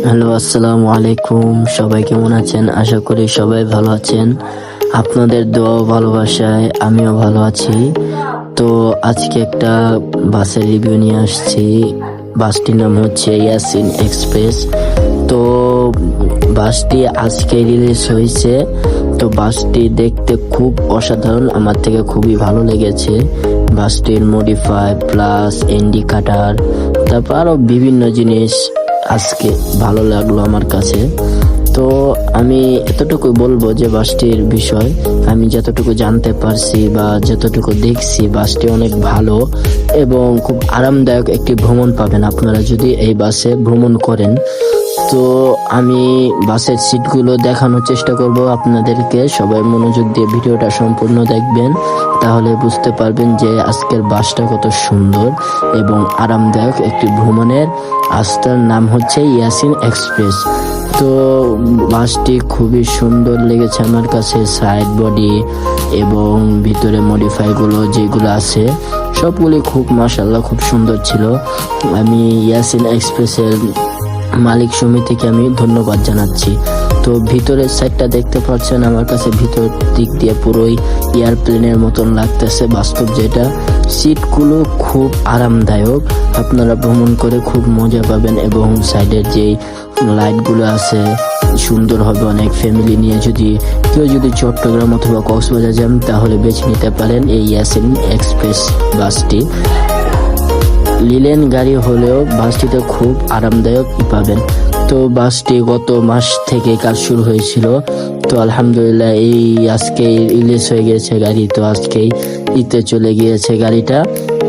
Hello, আসসালামু আলাইকুম। সবাই কেমন আছেন? আশা করি সবাই ভালো আছেন। আপনাদের দোয়া ও ভালোবাসায় আমিও ভালো আছি। তো আজকে একটা বাসের রিভিউ নিয়ে আসছি। বাসটির নাম হচ্ছে ইয়াসিন এক্সপ্রেস। তো বাসটি আজকে রিলিজ হয়েছে। তো বাসটি দেখতে খুব অসাধারণ, আমার থেকে খুবই ভালো লেগেছে। বাসটির মডিফাই প্লাস ইন্ডিকেটর, তারপর আরো বিভিন্ন জিনিস আজকে ভালো লাগলো আমার কাছে। তো আমি এতটুকু বলবো যে বাসটির বিষয় আমি যতটুকু জানতে পারছি বা যতটুকু দেখছি, বাসটি অনেক ভালো এবং খুব আরামদায়ক একটি ভ্রমণ পাবেন আপনারা যদি এই বাসে ভ্রমণ করেন। তো আমি বাসের সিটগুলো দেখানোর চেষ্টা করব আপনাদেরকে। সবাই মনোযোগ দিয়ে ভিডিওটা সম্পূর্ণ দেখবেন, তাহলে বুঝতে পারবেন যে আজকের বাসটা কত সুন্দর এবং আরামদায়ক একটি ভ্রমণের। আস্থার নাম হচ্ছে ইয়াসিন এক্সপ্রেস। তো বাসটি খুবই সুন্দর লেগেছে আমার কাছে। সাইড বডি এবং ভিতরে মডিফাই গুলো যেগুলো আছে সবগুলি খুব মাশাআল্লাহ খুব সুন্দর ছিল। আমি ইয়াসিন এক্সপ্রেসের মালিক সমিতিকে আমি ধন্যবাদ জানাচ্ছি। তো ভিতরের সাইডটা দেখতে পাচ্ছেন, আমার কাছে ভিতর দিক দিয়ে পুরোই এয়ারপ্লেনের মতন লাগতেছে বাস্তব যেটা। সিটগুলো খুব আরামদায়ক, আপনারা ভ্রমণ করে খুব মজা পাবেন এবং সাইডের যে লাইটগুলো আছে সুন্দর হবে অনেক। ফ্যামিলি নিয়ে কেউ যদি চট্টগ্রাম অথবা কক্সবাজার যান তাহলে বেছে নিতে পারেন এই ইয়াসিন এক্সপ্রেস বাসটি। লিলেন গাড়ি হলেও বাসটিতে খুব আরামদায়ক পাবেন। তো বাসটি গত মাস থেকে কাজ শুরু হয়েছিল। তো আলহামদুলিল্লাহ এই আজকে রিলিজ হয়ে গেছে গাড়ি। তো আজকেই ঈদে চলে গিয়েছে গাড়িটা।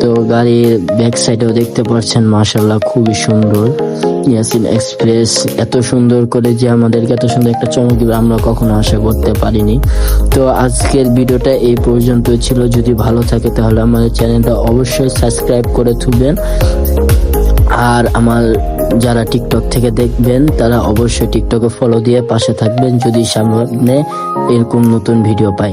তো গাড়ির ব্যাক সাইডেও দেখতে পাচ্ছেন মাশাআল্লাহ খুবই সুন্দর। ইয়াসিন এক্সপ্রেস এত সুন্দর করে যে আমাদেরকে এত সুন্দর একটা চমক দিবে আমরা কখনো আশা করতে পারিনি। তো আজকের ভিডিওটা এই পর্যন্ত ছিল। যদি ভালো থাকে তাহলে আমাদের চ্যানেলটা অবশ্যই সাবস্ক্রাইব করে থুবেন। আর আমার যারা টিকটক থেকে দেখবেন তারা অবশ্যই টিকটকে ফলো দিয়ে পাশে থাকবেন যদি সামনে এরকম নতুন ভিডিও পাই।